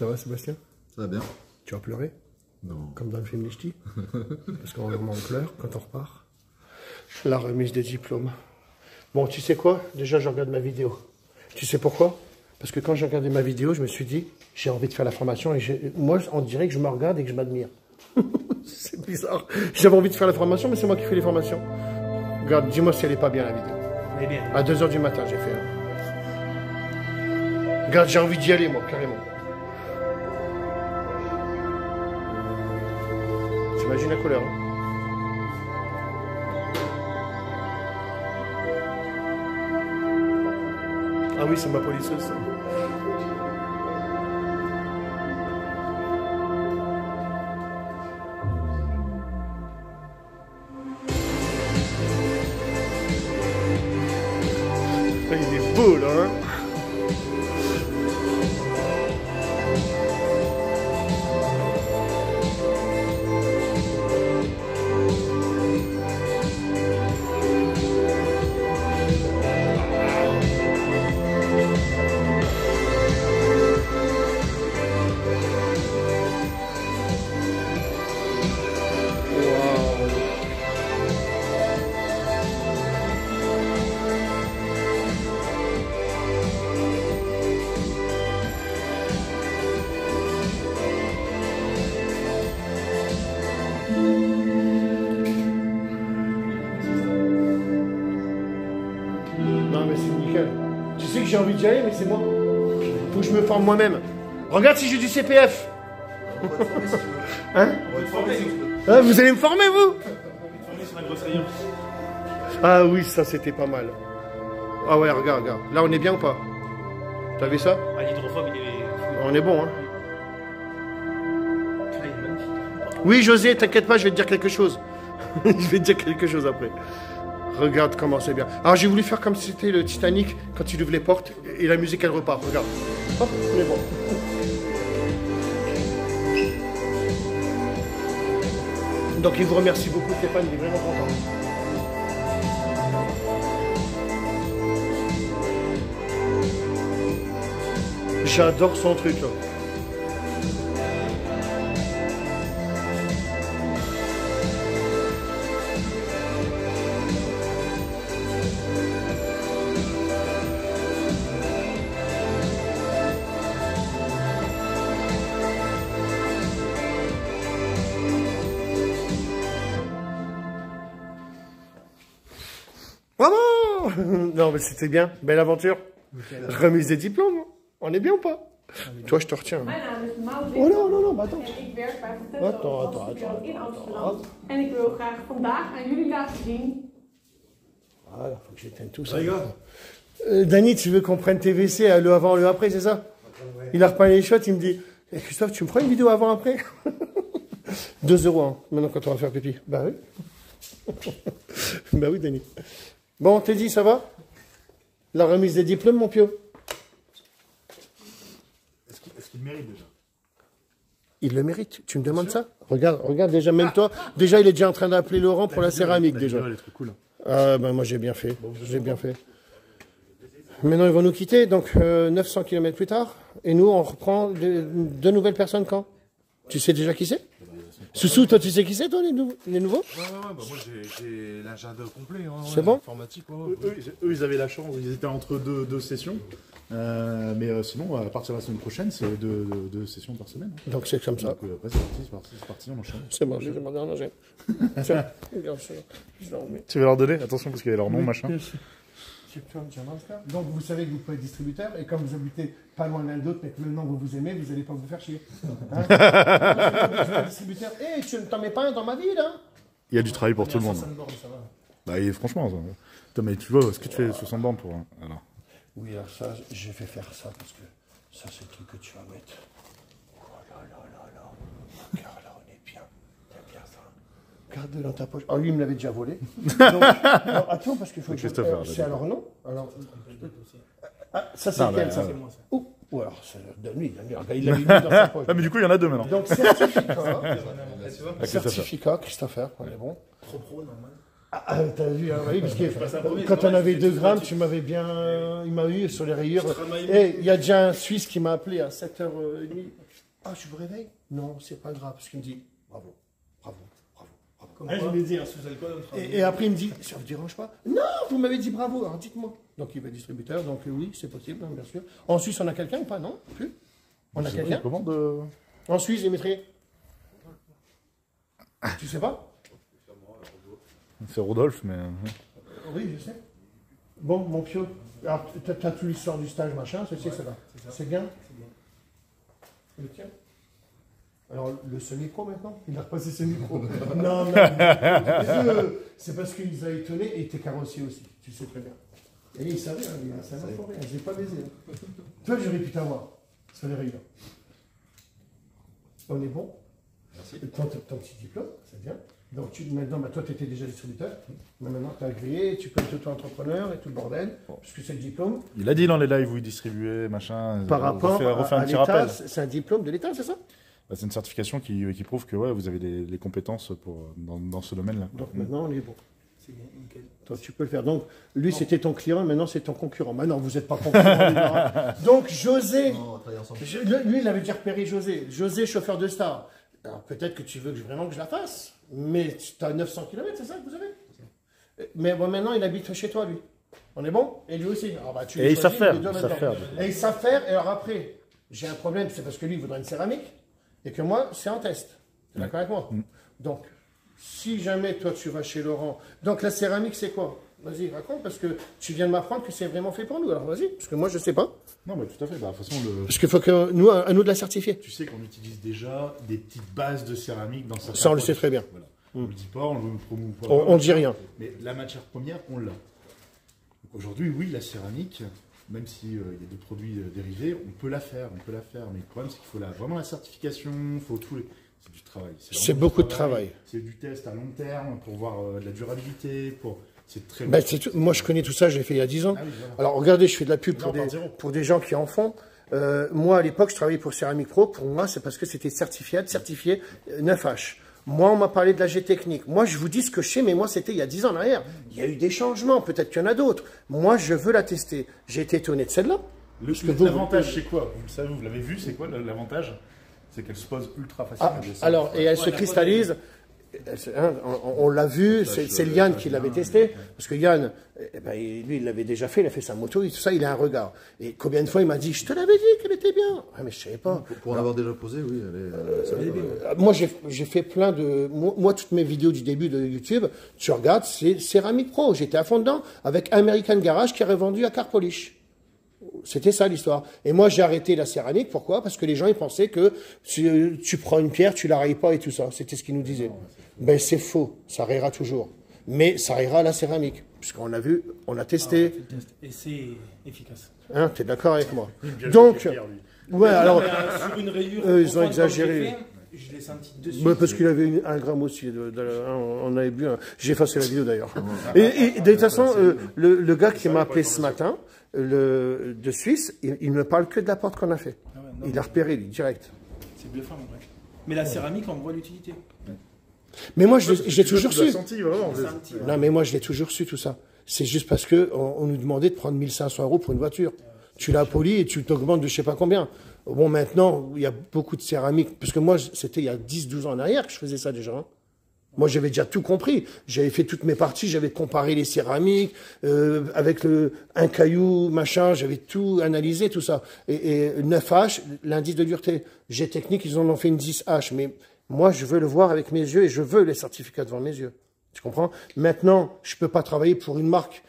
Ça va, Sébastien? Ça va bien. Tu as pleuré? Non. Comme dans le film Les Ch'tis? Parce qu'en on pleure quand on repart. La remise des diplômes. Bon, tu sais quoi? Déjà, je regarde ma vidéo. Tu sais pourquoi? Parce que quand j'ai regardé ma vidéo, je me suis dit, j'ai envie de faire la formation. Et moi, on dirait que je me regarde et que je m'admire. C'est bizarre. J'avais envie de faire la formation, mais c'est moi qui fais les formations. Regarde, dis-moi si elle est pas bien, la vidéo. Elle est bien. À 2 h du matin, j'ai fait. Regarde, j'ai envie d'y aller, moi, carrément. T'imagines la couleur, hein? Ah oui, c'est ma polisseuse, ça. Il est beau, là, hein? Non mais c'est nickel. Tu sais que j'ai envie d'y aller, mais c'est moi. Faut que je me forme moi-même. Regarde si j'ai du CPF. Hein? Ah, vous allez me former, vous? Ah oui, ça c'était pas mal. Ah ouais, regarde, regarde. Là, on est bien ou pas? T'as vu ça? Ah, l'hydrophobe, il est... On est bon, hein? Oui, José, t'inquiète pas, je vais te dire quelque chose. Je vais te dire quelque chose après. Regarde comment c'est bien. Alors, j'ai voulu faire comme si c'était le Titanic quand il ouvre les portes et la musique, elle repart. Regarde. Hop, on est bon. Donc, il vous remercie beaucoup, Stéphane, il est vraiment content. J'adore son truc, là. Vraiment? Non, mais c'était bien. Belle aventure. Remise des diplômes. On est bien ou pas? Toi, je te retiens. Mijn naam is Maud Oh non, non, non, bah attends. en ik werk bij Attends, Fontesso attends. in Amsterdam. En ik wil graag vandaag aan jullie laten zien. Voilà, faut que j'éteigne tout ça. Dany, tu veux qu'on prenne tes WC le avant, le après, c'est ça? Il a repeint les shots, il me dit eh, Christophe, tu me prends une vidéo avant, après? 2 € hein, maintenant quand on va faire pipi. Bah oui. Bah oui, Dany. Bon, t'es dit, ça va? La remise des diplômes, mon Pio? Est-ce qu'il mérite déjà? Il le mérite, tu me demandes ça? Regarde, regarde déjà, même toi. Déjà, il est déjà en train d'appeler Laurent pour la céramique, déjà. Elle est trop cool. Ah, ben moi, j'ai bien fait. J'ai bien fait. Maintenant, ils vont nous quitter, donc 900 km plus tard. Et nous, on reprend deux nouvelles personnes quand? Tu sais déjà qui c'est? Soussou, toi, tu sais qui c'est, toi, les nouveaux? Ouais, bah moi j'ai l'agenda complet. Hein, c'est bon? Informatique, eux, ils avaient la chance, ils étaient entre deux sessions. Mais sinon, à partir de la semaine prochaine, c'est deux sessions par semaine. Donc c'est comme ça. Donc après, c'est parti, on enchaîne. C'est bon, j'ai demandé un enchaîne. Tu veux leur donner? Attention, parce qu'il y a leur nom, machin. Donc vous savez que vous pouvez être distributeur, et comme vous habitez pas loin l'un de l'autre, mais que maintenant vous vous aimez, vous n'allez pas vous faire chier. Hein? Je suis distributeur. Eh, tu ne t'en mets pas un dans ma ville, hein? Il y a du travail pour tout le monde. Ça va. Bah, et franchement, attends, mais tu vois, ce que tu fais 60 bornes pour. Alors. Oui, alors ça, j'ai fait faire ça parce que ça, c'est le truc que tu vas mettre. Oh là là là là. Regarde là, on est bien. T'aimes bien ça? Garde-le dans ta poche. Ah, lui, il me l'avait déjà volé. Donc, alors, attends, parce qu'il faut que je... c'est alors non? Alors... Ah, ça, c'est quel, ça? C'est moi, ça. Ou alors, donne-lui. Il l'a mis dans sa poche. Ah, mais du coup, il y en a deux maintenant. Donc, certificat, Christopher, on est bon. Pro, normal. Ah, t'as vu, hein, oui, parce que quand on avait 2 grammes, tu m'avais bien... Il m'a eu sur les rayures. Et il y a déjà un Suisse qui m'a appelé à 7h30. Ah, je vous réveille? Non, c'est pas grave. Parce qu'il me dit, bravo, bravo, bravo, bravo. Comme je l'ai dit, sous alcool. Et après, il me dit, ça vous dérange pas? Non, vous m'avez dit bravo, alors dites-moi. Donc, il va distributeur, donc oui, c'est possible, hein, bien sûr. En Suisse, on a quelqu'un ou pas? Non, plus. On a quelqu'un? En Suisse, Dimitri? Tu sais pas? C'est Rodolphe, mais... Oui, je sais. Bon, mon Pio, alors, t'as tout l'histoire du stage, machin, ceci, ça va. C'est bien? Le tien? Alors, le semi-pro maintenant? Il a repassé semi-pro. Non, c'est parce qu'il nous a étonnés et il était carrossier aussi, tu sais très bien. Et il savait, hein, ça m'a fait rien, je l'ai pas baisé. Hein. Toi, j'aurais pu t'avoir sur les rayons. On est bon? Merci. Ton petit diplôme, c'est bien. Donc maintenant, bah, toi, tu étais déjà distributeur. Mais maintenant, tu as agréé, tu peux être auto-entrepreneur et tout le bordel, puisque c'est le diplôme. Il a dit dans les lives où il distribuait, machin. Par rapport à l'État, c'est un diplôme de l'État, c'est ça? Bah, c'est une certification qui prouve que ouais, vous avez les compétences dans ce domaine-là. Donc maintenant, on est bon. C'est bien, nickel. Toi, tu peux le faire. Donc, lui, c'était ton client, maintenant, c'est ton concurrent. Maintenant, vous n'êtes pas concurrent. Donc, José, lui, il avait déjà repéré José. José, chauffeur de star. Alors, peut-être que tu veux vraiment que je la fasse, mais tu as 900 km, c'est ça que vous avez? Mais bon, maintenant, il habite chez toi, lui. On est bon? Et lui aussi. Alors, bah, et ils savent faire. Et ils savent faire. Et alors après, j'ai un problème, c'est parce que lui, il voudrait une céramique, et que moi, c'est en test. Tu es d'accord avec moi? Donc, si jamais toi, tu vas chez Laurent... Donc, la céramique, c'est quoi? Vas-y, raconte, parce que tu viens de m'apprendre que c'est vraiment fait pour nous. Alors, vas-y, parce que moi, je ne sais pas. Non, mais tout à fait. Bah, de toute façon, parce qu'il faut que nous, à nous de la certifier. Tu sais qu'on utilise déjà des petites bases de céramique dans certains ça, on le sait très bien. Voilà. On ne le dit pas, on ne le promouve pas. On ne dit rien. Mais la matière première, on l'a. Aujourd'hui, oui, la céramique, même s'il y a des produits dérivés, on peut la faire. Mais le problème, c'est qu'il faut vraiment la certification, il faut tout les... C'est du travail. C'est beaucoup de travail. C'est du test à long terme pour voir de la durabilité, c'est très ben, moi, je connais tout ça, je l'ai fait il y a 10 ans. Ah oui, voilà. Alors, regardez, je fais de la pub pour des gens qui en font. Moi, à l'époque, je travaillais pour Céramique Pro. Pour moi, c'est parce que c'était certifié 9H. Moi, on m'a parlé de la G-Technique. Moi, je vous dis ce que je sais, mais moi, c'était il y a 10 ans en arrière. Il y a eu des changements, peut-être qu'il y en a d'autres. Moi, je veux la tester. J'ai été étonné de celle-là. L'avantage, c'est quoi? Vous le savez, vous l'avez vu, c'est quoi l'avantage? C'est qu'elle se pose ultra facilement. Alors, et elle se cristallise. Hein, on l'a vu, c'est Yann qui l'avait testé, parce que Yann, lui, il l'avait déjà fait, il a fait sa moto, et tout ça, il a un regard. Et combien de fois il m'a dit, je te l'avais dit qu'elle était bien. Ah, mais je savais pas. Pour en avoir déjà posé, oui, elle est bien. Moi, j'ai fait plein de... Moi, toutes mes vidéos du début de YouTube, tu regardes, c'est Céramique Pro. J'étais à fond dedans, avec American Garage qui a revendu à Car Polish. C'était ça l'histoire. Et moi, j'ai arrêté la céramique. Pourquoi? Parce que les gens, ils pensaient que tu prends une pierre, tu la rayes pas et tout ça. C'était ce qu'ils nous disaient. Ben, c'est faux. Ça rayera toujours. Mais ça rayera à la céramique. Puisqu'on a vu, on a testé. Et c'est efficace. Hein, tu es d'accord avec moi? Donc, ouais, alors, sur une rayure, ils ont exagéré. Je l'ai senti dessus. Ouais, parce qu'il avait 1 gramme aussi. On avait bu. J'ai effacé la vidéo d'ailleurs. Et de toute façon, le gars qui m'a appelé ce matin, de Suisse, il ne parle que de la porte qu'on a fait. Ah ouais, il a repéré, lui, direct. C'est bluffant, en vrai. Mais la céramique, on voit l'utilité. Mais moi, je l'ai toujours su. Ouais. Non, mais moi, je l'ai toujours su, tout ça. C'est juste parce qu'on nous demandait de prendre 1 500 € pour une voiture. Tu l'as poli et tu t'augmentes de je sais pas combien. Bon, maintenant, il y a beaucoup de céramique. Parce que moi, c'était il y a 10-12 ans en arrière que je faisais ça déjà. Hein. Moi, j'avais déjà tout compris. J'avais fait toutes mes parties, j'avais comparé les céramiques avec un caillou, machin, j'avais tout analysé, tout ça. Et 9H, l'indice de dureté. G-Technique, ils en ont fait une 10H. Mais moi, je veux le voir avec mes yeux et je veux les certificats devant mes yeux. Tu comprends? Maintenant, je peux pas travailler pour une marque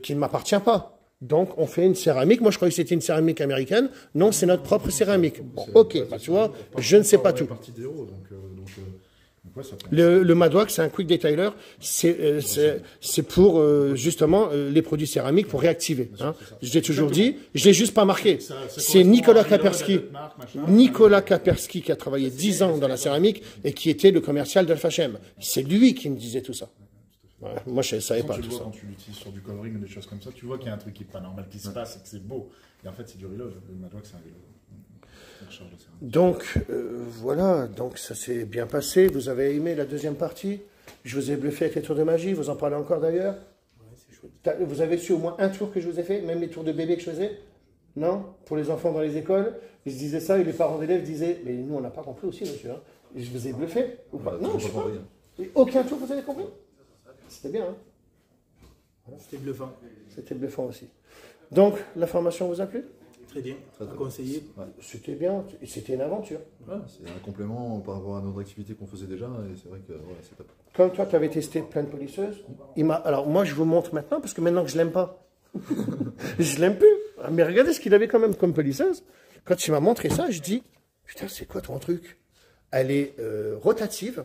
qui ne m'appartient pas. Donc, on fait une céramique. Moi, je croyais que c'était une céramique américaine. Non, c'est notre propre céramique. Bon, ok, bah, tu vois, je ne sais pas tout. Le Madwax, c'est un quick detailer. C'est pour, justement, les produits céramiques pour réactiver. Hein. Je l'ai toujours dit. Je l'ai juste pas marqué. C'est Nicolas Kapersky. Nicolas Kapersky qui a travaillé 10 ans dans la céramique et qui était le commercial d'Alpha-Chem. C'est lui qui me disait tout ça. Ouais, moi, je ne savais pas tout ça. Quand tu l'utilises sur du coloring ou des choses comme ça, tu vois qu'il y a un truc qui n'est pas normal qui se passe et que c'est beau. Et en fait, c'est du reload. Le Madwax, c'est un reload. Donc, voilà. Donc, ça s'est bien passé. Vous avez aimé la deuxième partie. Je vous ai bluffé avec les tours de magie. Vous en parlez encore d'ailleurs. Ouais, c'est chouette. Vous avez su au moins un tour que je vous ai fait, même les tours de bébé que je faisais? Non? Pour les enfants dans les écoles, ils se disaient ça et les parents d'élèves disaient « Mais nous, on n'a pas compris aussi, monsieur. Hein. Je vous ai bluffé ou pas? » Non, je sais pas. Et aucun tour, vous avez compris? C'était bien, hein? Voilà. C'était bluffant. C'était bluffant aussi. Donc, la formation vous a plu? Très bien. Très, très Conseillé. Ouais. C'était bien. C'était une aventure. Ouais, c'est un complément par rapport à notre activité qu'on faisait déjà, et c'est vrai que ouais, c'est top. Comme toi, tu avais testé plein de polisseuses, alors moi, je vous montre maintenant, parce que maintenant que je l'aime pas, je l'aime plus. Mais regardez ce qu'il avait quand même comme polisseuse. Quand il m'a montré ça, je dis, putain, c'est quoi ton truc? Elle est rotative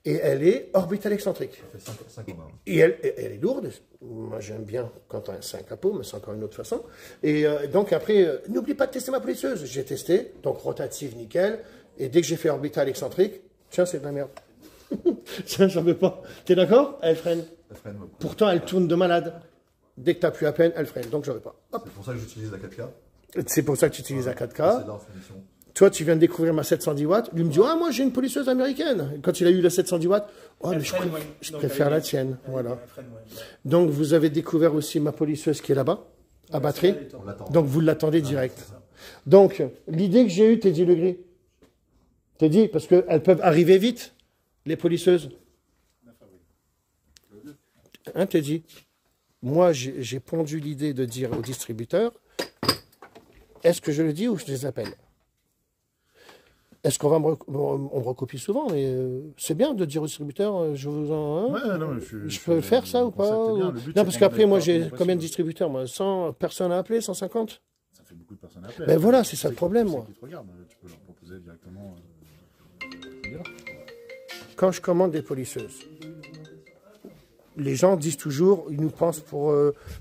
et elle est orbitale excentrique. Ça fait 5 ans. Et elle est lourde. Moi, j'aime bien quand c'est un capot, mais c'est encore une autre façon. Et donc après, n'oublie pas de tester ma polisseuse. J'ai testé, donc rotative, nickel. Et dès que j'ai fait orbitale excentrique, tiens, c'est de la merde. Tiens, j'en veux pas. T'es d'accord? Elle freine. Elle freine, ouais. Pourtant, elle tourne de malade. Dès que tu appuies à peine, elle freine. Donc, j'en veux pas. Hop. C'est pour ça que j'utilise la 4K. C'est pour ça que tu utilises la 4K. C'est de leur finition. Toi, tu viens de découvrir ma 710 watts. Lui me dit, ah, moi, j'ai une polisseuse américaine. Et quand il a eu la 710 watts, oh, mais je préfère la tienne. Voilà. Donc, vous avez découvert aussi ma polisseuse qui est là-bas, à batterie. On l'attend. Donc, vous l'attendez direct. Donc, l'idée que j'ai eue, Teddy Legris, t'es dit, parce qu'elles peuvent arriver vite, les polisseuses. Hein, Teddy? Moi, j'ai pondu l'idée de dire aux distributeurs, est-ce que je le dis ou je les appelle? Est-ce qu'on va on me recopie souvent, mais c'est bien de dire aux distributeurs, je vous en... Hein, Ouais, non, mais je peux faire ça ou pas? Bien. Non, parce qu'après, moi, j'ai combien de distributeurs? Moi, 100 personnes à appeler, 150? Ça fait beaucoup de personnes à appeler. Ben voilà, c'est ça le problème, moi. Qui te regardent, tu peux leur proposer directement. Quand je commande des polisseuses, les gens disent toujours, ils nous pensent pour...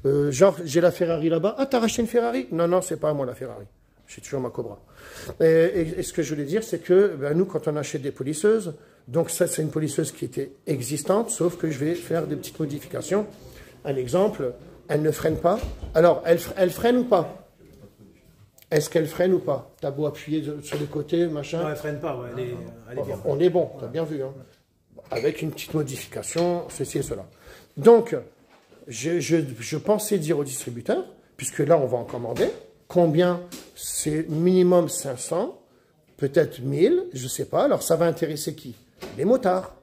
genre, j'ai la Ferrari là-bas. Ah, t'as racheté une Ferrari? Non, non, c'est pas à moi la Ferrari. J'ai toujours ma Cobra. Et ce que je voulais dire, c'est que ben, nous, quand on achète des polisseuses, donc ça, c'est une polisseuse qui était existante, sauf que je vais faire des petites modifications. Un exemple, elle ne freine pas. Alors, elle freine ou pas? Est-ce qu'elle freine ou pas? T'as beau appuyer sur les côtés, machin. Non, elle freine pas, ouais, elle est bien. On est bon, t'as bien vu. Hein. Avec une petite modification, ceci et cela. Donc, je pensais dire au distributeur, puisque là, on va en commander, combien? C'est minimum 500, peut-être 1000, je ne sais pas. Alors, ça va intéresser qui? Les motards.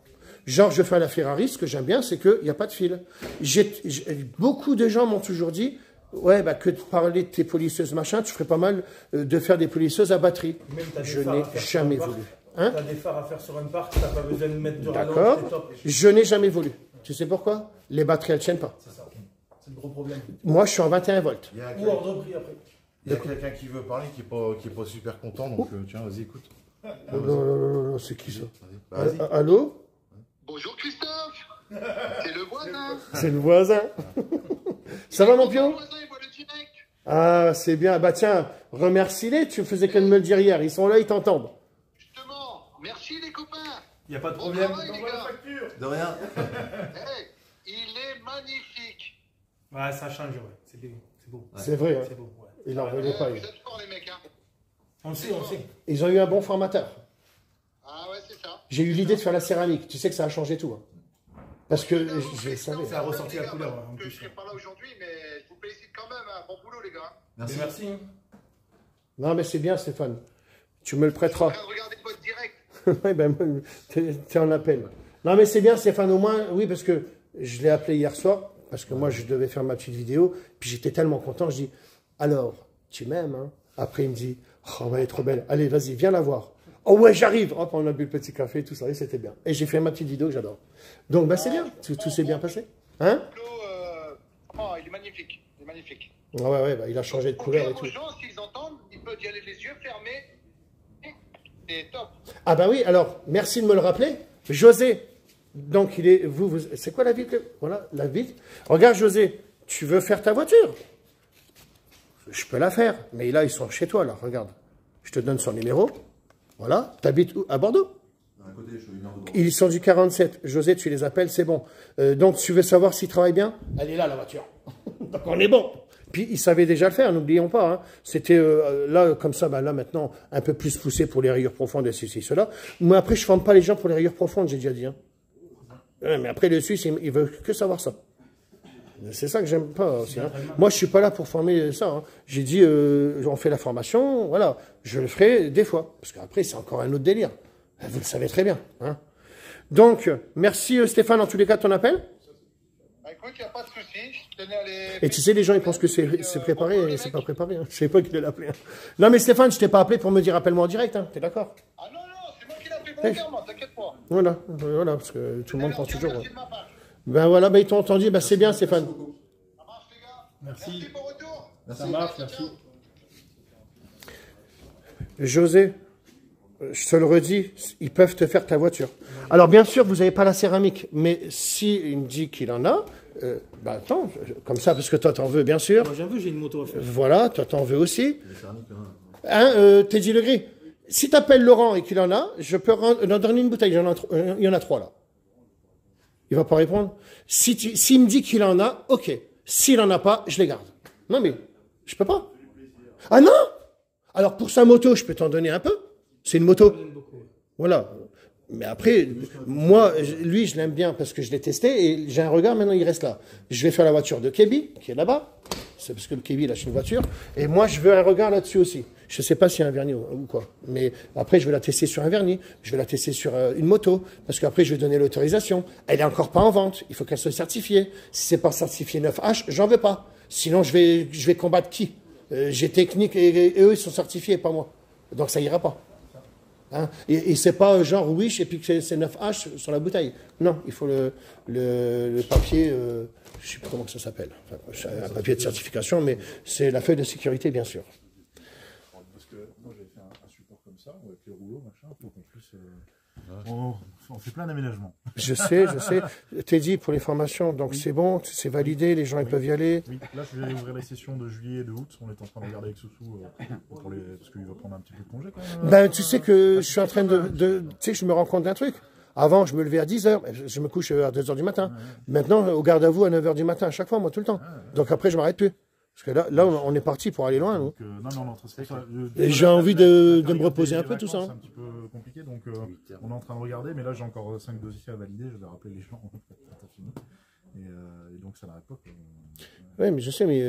Genre, je fais à la Ferrari, ce que j'aime bien, c'est qu'il n'y a pas de fil. Beaucoup de gens m'ont toujours dit, ouais, bah, que de parler de tes polisseuses, machin, tu ferais pas mal de faire des polisseuses à batterie. Je n'ai jamais voulu. Hein? Tu as des phares à faire sur un parc, tu n'as pas besoin de mettre du rallonge. D'accord. Je n'ai jamais voulu. Tu sais pourquoi? Les batteries, elles ne tiennent pas. C'est ça. C'est le gros problème. Moi, je suis en 21 volts. Ou hors de prix après. Il y a quelqu'un qui veut parler, qui est pas super content, donc tiens, vas-y, écoute. Non, c'est qui ça? Vas-y. Allô? Bonjour Christophe, c'est le voisin. C'est le voisin. Ça va mon Pio? Le voisin, il voit le direct. Ah, c'est bien. Bah tiens, remercie-les, tu faisais qu'elle me le dire hier. Ils sont là, ils t'entendent. Justement, merci les copains. Il n'y a pas de Bon problème. travail, les gars. De rien. Hey, il est magnifique. Ouais, ça change, ouais. C'est beau. C'est vrai, hein. C'est beau, ouais. Ils n'en voulaient pas. Vous êtes forts les mecs, hein. On le sait, on le sait. Ils ont eu un bon formateur. Ah ouais, c'est ça. J'ai eu l'idée de faire la céramique. Tu sais que ça a changé tout. Hein. Parce que je savais. Ça a ressorti la couleur, en Je plus. ne serai pas là aujourd'hui, mais je vous félicite quand même. Hein. Bon boulot, les gars. Merci. Merci. Non, mais c'est bien, Stéphane. Tu me le Je suis en prêteras. train de regarder votre direct. Oui, ben, t'es en appel. Non, mais c'est bien, Stéphane, au moins, oui, parce que je l'ai appelé hier soir, parce que moi, je devais faire ma petite vidéo, puis j'étais tellement content, je dis, alors, tu m'aimes, hein? Après, il me dit, oh, elle est trop belle, allez, vas-y, viens la voir. Oh ouais, j'arrive. Hop, on a bu le petit café, tout ça, et c'était bien. Et j'ai fait ma petite vidéo que j'adore. Donc, ben, c'est bien, tout s'est bien passé. Hein? Oh, il est magnifique. Il est magnifique. Ouais, bah, il a changé de couleur et Aux tout. gens, s'ils entendent, ils peuvent y aller les yeux fermés. C'est top. Ah bah oui, alors, merci de me le rappeler. José, donc il est, c'est quoi la ville voilà, la ville. Regarde José, tu veux faire ta voiture? Je peux la faire, mais là ils sont chez toi là, regarde. Je te donne son numéro. Voilà, t'habites où? À Bordeaux? À côté, je suis une heure de Bordeaux. Ils sont du 47. José, tu les appelles, c'est bon. Donc tu veux savoir s'ils travaillent bien? Elle est là la voiture. Donc on est bon. Puis ils savaient déjà le faire, n'oublions pas. Hein. C'était là, comme ça, bah, là maintenant, un peu plus poussé pour les rayures profondes et ceci, cela. Mais après, je ne forme pas les gens pour les rayures profondes, j'ai déjà dit. Hein. Ouais, mais après, le Suisse, il veut que savoir ça. C'est ça que j'aime pas aussi. Hein. Moi, je suis pas là pour former ça. Hein. J'ai dit, on fait la formation, voilà. Je le ferai des fois. Parce qu'après, c'est encore un autre délire. Vous le savez très bien. Hein. Donc, merci Stéphane, en tous les cas, de ton appel. Bah, écoute, il n'y a pas de souci. Je tenais à les... Et tu sais, les gens, ils pensent que c'est préparé, et c'est pas préparé. Hein. Je sais pas qui l'a appelé. Hein. Non, mais Stéphane, je t'ai pas appelé pour me dire appelle-moi en direct. Hein. T'es d'accord? Ah non, c'est moi qui l'ai appelé volontairement, t'inquiète pas. Voilà, parce que tout le monde pense toujours. Merci de ma part. Ben voilà, ben ils t'ont entendu, ben c'est bien Stéphane. Ça marche, les gars. Merci pour retour. Ça marche, merci. José, je te le redis, ils peuvent te faire ta voiture. Alors bien sûr, vous n'avez pas la céramique, mais si il me dit qu'il en a, bah attends, comme ça, parce que toi t'en veux bien sûr. Moi j'avoue, j'ai une moto à faire. Voilà, toi t'en veux aussi. Hein, Teddy Legris, si t'appelles Laurent et qu'il en a, je peux en donner une bouteille, il y en a 3 là. Il va pas répondre. S'il me dit qu'il en a, ok. S'il en a pas, je les garde. Non mais, je peux pas. Ah non? Alors pour sa moto, je peux t'en donner un peu. C'est une moto. Voilà. Mais après, moi, lui, je l'aime bien parce que je l'ai testé et j'ai un regard, maintenant il reste là. Je vais faire la voiture de Kébi, qui est là-bas. C'est parce que le Kébi, il a une voiture. Et moi, je veux un regard là-dessus aussi. Je ne sais pas s'il y a un vernis ou quoi. Mais après, je vais la tester sur un vernis. Je vais la tester sur une moto. Parce qu'après, je vais donner l'autorisation. Elle n'est encore pas en vente. Il faut qu'elle soit certifiée. Si c'est pas certifié 9H, j'en veux pas. Sinon, je vais combattre qui? J'ai Technique et eux, ils sont certifiés, pas moi. Donc, ça ira pas. Hein, et c'est pas genre Wish et puis que c'est 9H sur la bouteille. Non, il faut le papier, je sais pas comment ça s'appelle. Enfin, un papier de certification, mais c'est la feuille de sécurité, bien sûr. Parce que moi j'avais fait un support comme ça, avec les rouleaux, machin, pour qu'en plus on fait plein d'aménagements. Je sais. T'es dit pour les formations, donc c'est bon, c'est validé, les gens ils peuvent y aller. Oui, là je vais ouvrir les sessions de juillet et de août, on est en train de regarder avec Soussou, parce qu'il va prendre un petit peu de congé quand même. Ben tu sais que je suis en train tu sais que je me rends compte d'un truc. Avant, je me levais à 10h, je me couche à 2h du matin. Maintenant, au garde à vous à 9h du matin, à chaque fois, moi, tout le temps. Donc après, je m'arrête plus. Parce que là, on est parti pour aller loin. Donc, non, c'est ça. Et j'ai envie de me reposer un peu, tout ça. C'est un petit peu compliqué, donc on est en train de regarder, mais là, j'ai encore 5 dossiers à valider, je vais rappeler les gens quand t'as fini. Et donc, ça n'arrête pas. Oui, mais je sais, mais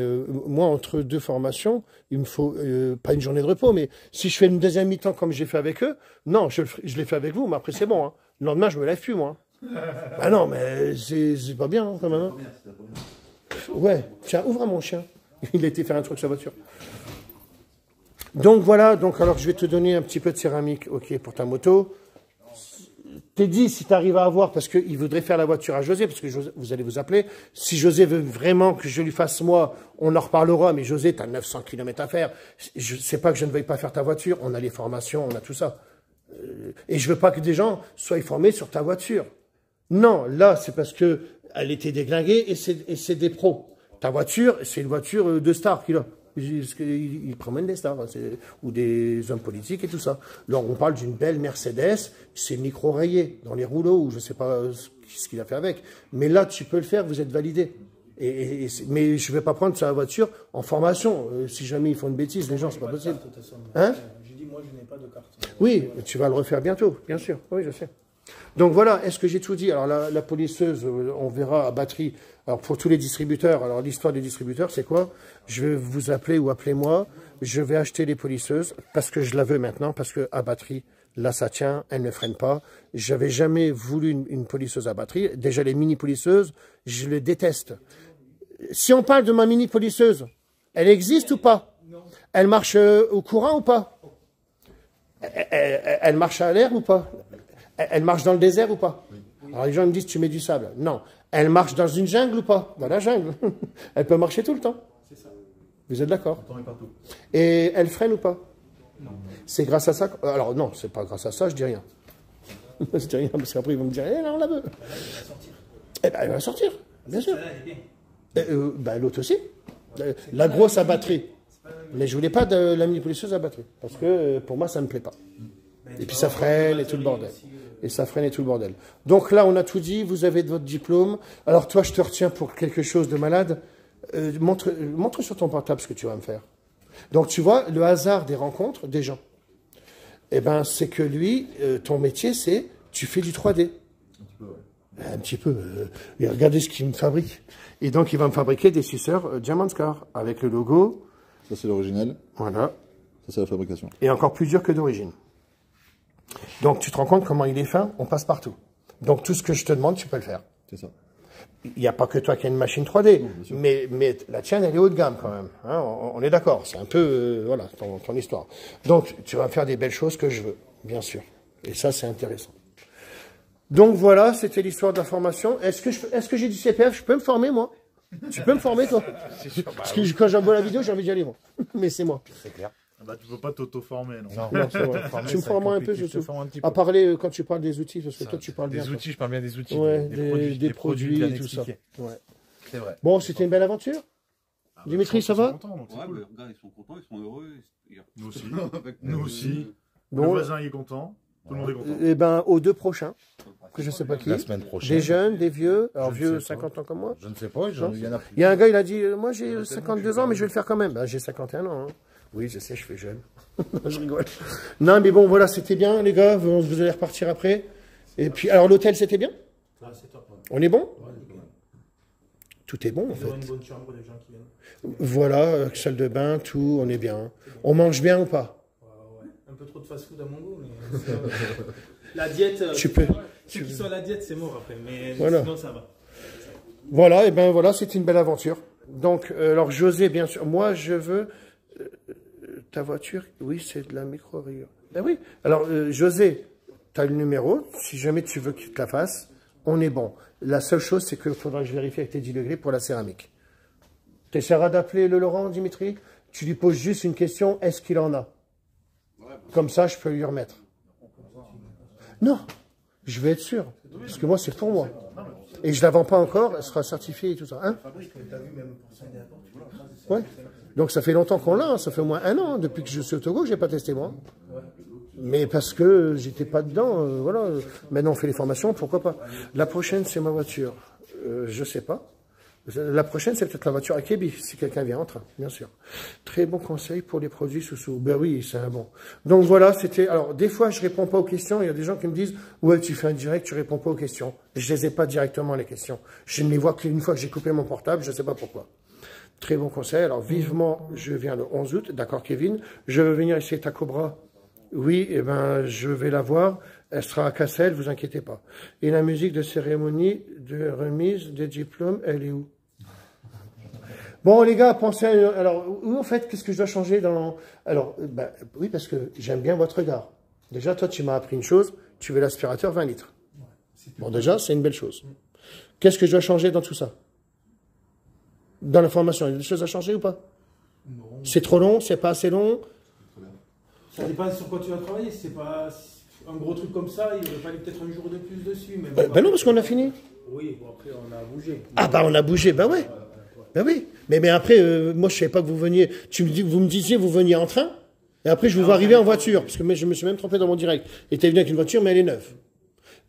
moi, entre deux formations, il me faut pas une journée de repos, mais si je fais une deuxième mi-temps comme j'ai fait avec eux, non, je l'ai fait avec vous, mais après, c'est bon. Hein. Le lendemain, je me lève plus, moi. Ah non, mais c'est pas bien, hein, quand même. Hein. Ouais, tiens, ouvre mon chien. Il a été faire un truc sur la voiture. Donc voilà, alors je vais te donner un petit peu de céramique, ok, pour ta moto. T'es dit si tu arrives à avoir, parce qu'il voudrait faire la voiture à José, parce que vous allez vous appeler. Si José veut vraiment que je lui fasse moi, on en reparlera, mais José, tu as 900 km à faire. C'est pas que je ne veuille pas faire ta voiture, on a les formations, on a tout ça. Et je veux pas que des gens soient formés sur ta voiture. Non, là, c'est parce que elle était déglinguée et c'est des pros. Ta voiture, c'est une voiture de star qu'il a. Il promène des stars, hein, ou des hommes politiques et tout ça. Là, on parle d'une belle Mercedes, c'est micro-rayé dans les rouleaux, ou je ne sais pas ce qu'il a fait avec. Mais là, tu peux le faire, vous êtes validé. Mais je ne vais pas prendre sa voiture en formation. Si jamais ils font une bêtise, les gens, c'est pas possible. Hein? J'ai dit, moi, je n'ai pas de carte. Oui, tu vas le refaire bientôt, bien sûr. Oui, je sais. Donc voilà, est-ce que j'ai tout dit? Alors la polisseuse, on verra à batterie. Alors pour tous les distributeurs, alors l'histoire des distributeurs, c'est quoi? Je vais vous appeler ou appelez-moi. Je vais acheter les polisseuses parce que je la veux maintenant, parce que à batterie, là ça tient, elle ne freine pas. J'avais jamais voulu une polisseuse à batterie. Déjà les mini polisseuses, je les déteste. Si on parle de ma mini polisseuse, elle existe ou pas? Elle marche au courant ou pas? Elle marche à l'air ou pas? Elle marche dans le désert ou pas? Alors les gens me disent, tu mets du sable. Non. Elle marche dans une jungle ou pas? Dans la jungle. Elle peut marcher tout le temps. C'est ça. Vous êtes d'accord? Et elle freine ou pas? Non. C'est grâce à ça? Alors non, c'est pas grâce à ça, je dis rien. Je dis rien parce qu'après ils vont me dire, là on la veut. Eh ben elle va sortir, bien sûr. L'autre aussi. La grosse à batterie. Mais je voulais pas de la mini-polisseuse à batterie. Parce que pour moi ça me plaît pas. Et puis ça freine et tout le bordel. Et ça freine et tout le bordel. Donc là, on a tout dit, vous avez votre diplôme. Alors toi, je te retiens pour quelque chose de malade. Montre sur ton portable ce que tu vas me faire. Donc tu vois, le hasard des rencontres des gens. Eh ben, c'est que lui, ton métier, c'est, tu fais du 3D. Un petit peu, ouais. Un petit peu. Et regardez ce qu'il me fabrique. Et donc, il va me fabriquer des suceurs Diamond Scar avec le logo. Ça, c'est l'original. Voilà. Ça, c'est la fabrication. Et encore plus dur que d'origine. Donc, tu te rends compte comment il est fin? On passe partout. Donc, tout ce que je te demande, tu peux le faire. C'est ça. Il n'y a pas que toi qui as une machine 3D, mais la tienne, elle est haut de gamme quand même. Hein, on est d'accord. C'est un peu, voilà, ton histoire. Donc, tu vas faire des belles choses que je veux, bien sûr. Et ça, c'est intéressant. Donc voilà, c'était l'histoire de la formation. Est-ce que j'ai du CPF? Je peux me former, moi? Tu peux me former, toi? Parce que quand j'envoie la vidéo, j'ai envie d'y aller, moi. Mais c'est moi. C'est clair. Bah, tu peux pas t'auto-former, non. Non, c'est vrai. Tu me formeras un peu, je à parler quand tu parles des outils, parce que toi, tu parles bien. Des outils, je parle bien des outils. Ouais, des produits bien et tout ça. expliqués. Ouais. C'est vrai. Bon, c'était une belle aventure. Dimitri, ça va? Ouais, regarde, ils sont contents, ils sont heureux. Nous aussi. Avec Nous aussi. Le Bon, voisin il est content. Tout le monde est content. eh ben, aux 2 prochains, que je sais pas qui. La semaine prochaine. Des jeunes, des vieux, alors Je ne vieux, sais pas. 50 ans comme moi. Je ne sais pas, il y en a plus. Il y a un gars, il a dit, moi j'ai 52 ans, mais je vais le faire quand même. Ben, j'ai 51 ans. Hein. Oui, je sais, je fais jeune. Je rigole. Non, mais bon, voilà, c'était bien, les gars. Vous allez repartir après. Et puis, alors l'hôtel, c'était bien? Ah, c'est top. Ouais. On est bon? Ouais, c'est bon. Tout est bon, en Ils auront fait. une bonne chambre, les gens qui viennent. Voilà, salle de bain, tout, on est bien. On mange bien ou pas? Ouais. Un peu trop de fast-food à mon goût, mais la diète, Tu peux. ceux qui sont à la diète, c'est mort après, mais Voilà. sinon ça va. Voilà, et ben voilà, c'était une belle aventure. Donc, alors José, bien sûr, moi je veux ta voiture. Oui, c'est de la micro-rayure. Ben oui. Alors José, tu as le numéro. Si jamais tu veux qu'il te la fasse, on est bon. La seule chose, c'est qu'il faudra que je vérifie avec tes 10 degrés pour la céramique. Tu essaieras d'appeler le Laurent, Dimitri. Tu lui poses juste une question, est-ce qu'il en a? Comme ça, je peux lui remettre. Non, je vais être sûr. Parce que moi, c'est pour moi. Et je ne la vends pas encore, elle sera certifiée et tout ça. Hein? Ouais. Donc ça fait longtemps qu'on l'a, hein. Ça fait au moins 1 an, depuis que je suis au Togo, que je n'ai pas testé moi. Mais parce que j'étais pas dedans, voilà. Maintenant on fait les formations, pourquoi pas. La prochaine, c'est ma voiture. Je sais pas. La prochaine, c'est peut-être la voiture à Kébi, si quelqu'un vient en train, bien sûr. Très bon conseil pour les produits sous-sous. Ben oui, c'est un bon. Donc voilà, c'était... Alors, des fois, je réponds pas aux questions. Il y a des gens qui me disent, ouais, tu fais un direct, tu réponds pas aux questions. Je les ai pas directement, les questions. Je ne les vois qu'une fois que j'ai coupé mon portable, je sais pas pourquoi. Très bon conseil. Alors, vivement, je viens le 11 août. D'accord, Kevin. Je veux venir essayer ta Cobra. Oui, eh ben, je vais la voir. Elle sera à Cassel, vous inquiétez pas. Et la musique de cérémonie de remise des diplômes, elle est où? Bon, les gars, pensez à... Alors, où, en fait, qu'est-ce que je dois changer dans... Alors, ben, oui, parce que j'aime bien votre regard. Déjà, toi, tu m'as appris une chose. Tu veux l'aspirateur 20 litres. Bon, déjà, c'est une belle chose. Qu'est-ce que je dois changer dans tout ça? Dans la formation, il y a des choses à changer ou pas? Non. C'est trop long? C'est pas assez long? Ça dépend sur quoi tu vas travailler. Si c'est pas un gros truc comme ça, il aurait fallu peut-être un jour de plus dessus. Mais Ben non, parce qu'on a fini. Oui, bon, après, on a bougé. Ah bah on a bougé, ben ouais. Ben oui. Mais après, moi je savais pas que vous veniez. Vous me disiez vous veniez en train, et après je vous vois arriver en voiture, parce que je me suis même trompé dans mon direct. Et t'es venu avec une voiture, mais elle est neuve.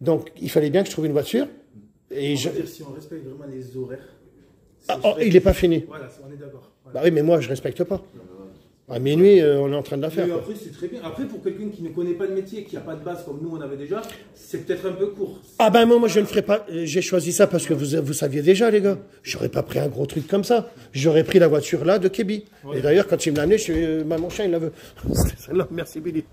Donc il fallait bien que je trouve une voiture. Et On va dire, si on respecte vraiment les horaires. Ah, oh, il n'est pas fini. Voilà, on est d'accord. Voilà. Bah oui, mais moi je respecte pas. À minuit, on est en train de la faire. Mais quoi. après, c'est très bien. Après, pour quelqu'un qui ne connaît pas le métier, qui n'a pas de base comme nous on avait déjà, c'est peut-être un peu court. Ah ben moi je ne ferai pas. J'ai choisi ça parce que vous saviez déjà, les gars. J'aurais pas pris un gros truc comme ça. J'aurais pris la voiture là de Kébi. Ouais. Et d'ailleurs, quand il me l'a amené, je suis mon chien, il la veut. C'était celle-là. Merci Billy.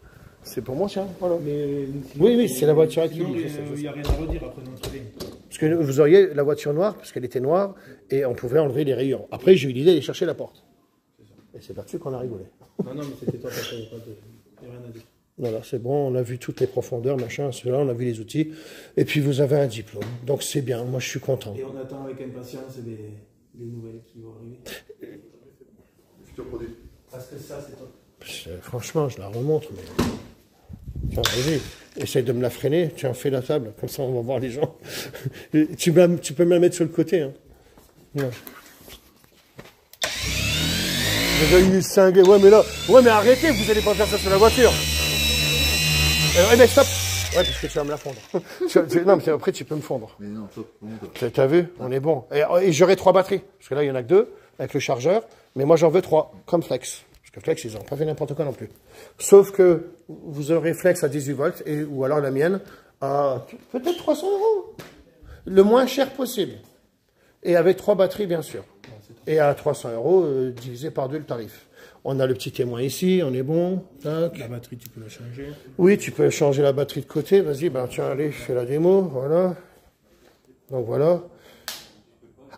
C'est pour mon chien. Voilà. Mais, Oui, c'est la voiture à sinon, Kébi. il n'y a rien à redire après notre ligne. Parce que vous auriez la voiture noire, parce qu'elle était noire, et on pouvait enlever les rayures. Après, j'ai eu l'idée d'aller chercher la porte. Et c'est là-dessus qu'on a rigolé. Non, mais c'était toi, il n'y a rien à dire. Voilà, c'est bon, on a vu toutes les profondeurs, machin, cela, on a vu les outils. Et puis vous avez un diplôme. Donc c'est bien, moi je suis content. Et on attend avec impatience les nouvelles qui vont arriver. Futur produit. Parce que ça, c'est top. Franchement, je la remonte, mais... Tiens, vas-y, essaye de me la freiner, tiens, fais la table, comme ça on va voir les gens. Tu peux me la mettre sur le côté. Hein. Ouais. Il est cinglé. Ouais, mais arrêtez, vous allez pas faire ça sur la voiture. Ouais, mais stop. Ouais, parce que tu vas me la fondre. Non, mais après, tu peux me fondre. Mais non, top. Vraiment top. T'as vu? On est bon. Et j'aurai 3 batteries. Parce que là, il y en a que 2, avec le chargeur. Mais moi, j'en veux 3, comme Flex. Parce que Flex, ils n'ont pas fait n'importe quoi non plus. Sauf que vous aurez Flex à 18 volts, ou alors la mienne à peut-être 300 €. le moins cher possible. Et avec 3 batteries, bien sûr. Et à 300 €, divisé par 2 le tarif. On a le petit témoin ici, on est bon. Tac. La batterie, tu peux la changer. Oui, tu peux changer la batterie de côté. Vas-y, ben tiens, allez, fais la démo. Voilà. Donc voilà.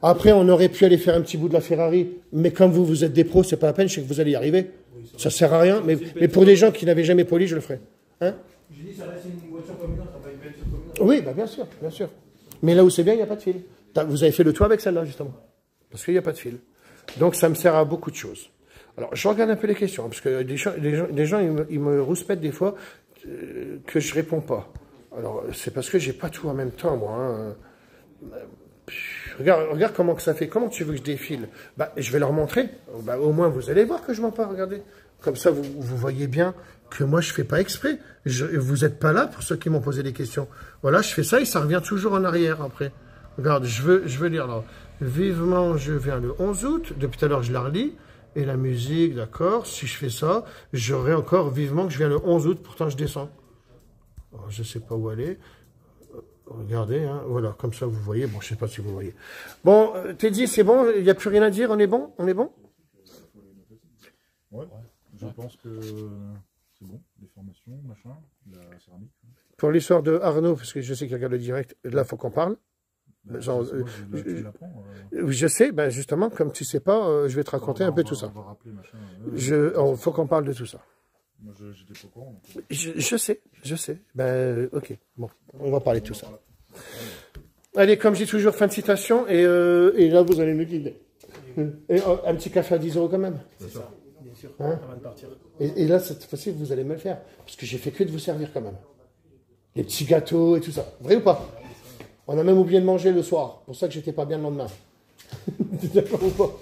Après, on aurait pu aller faire un petit bout de la Ferrari. Mais comme vous êtes des pros, c'est pas la peine, je sais que vous allez y arriver. Ça sert à rien. Mais pour des gens qui n'avaient jamais poli, je le ferai. Hein? J'ai dit, ça reste une voiture comme une autre, ça va pas une belle voiture comme une autre. Oui, bah bien sûr, bien sûr. Mais là où c'est bien, il n'y a pas de fil. Vous avez fait le toit avec celle-là, justement. Parce qu'il n'y a pas de fil. Donc, ça me sert à beaucoup de choses. Alors, je regarde un peu les questions, parce que des gens ils me rouspètent des fois que je réponds pas. Alors, c'est parce que j'ai pas tout en même temps, moi. Hein. Regarde comment que ça fait. Comment tu veux que je défile? Bah, je vais leur montrer. Bah, au moins, vous allez voir que je m'en parle, regardez. Comme ça, vous voyez bien que moi, je fais pas exprès. Vous n'êtes pas là pour ceux qui m'ont posé des questions. Voilà, je fais ça et ça revient toujours en arrière après. Regarde, je veux lire là. Vivement, je viens le 11 août. Depuis tout à l'heure, je la relis. Et la musique, d'accord. Si je fais ça, j'aurai encore vivement que je viens le 11 août. Pourtant, je descends. Alors, je sais pas où aller. Regardez, hein, voilà, comme ça vous voyez. Bon, je sais pas si vous voyez. Bon, Teddy, c'est bon, il n'y a plus rien à dire, on est bon? On est bon? Ouais, je pense que c'est bon, les formations, machin, la céramique. Pour l'histoire de Arnaud, parce que je sais qu'il regarde le direct, là, il faut qu'on parle. Bah, Genre, tu l'apprends. Je sais, ben justement, comme tu sais pas, je vais te raconter un peu tout ça. On va rappeler, machin. Faut qu'on parle de tout ça. Moi, j'étais pas au courant. Je sais. Ben, ok, bon, on va parler de tout ça. Allez, comme je dis toujours, fin de citation, et là, vous allez me guider. Et un petit café à 10 € quand même. C'est ça, bien sûr, Hein? avant de partir. Et là, cette fois-ci, vous allez me le faire. Parce que j'ai fait que de vous servir quand même. Les petits gâteaux et tout ça. Vrai ou pas? On a même oublié de manger le soir. C'est pour ça que j'étais pas bien le lendemain. D'accord ou pas?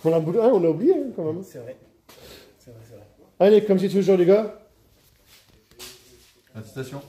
On a oublié hein, quand même. C'est vrai. C'est vrai. Allez, comme je dis toujours, les gars. Attestation.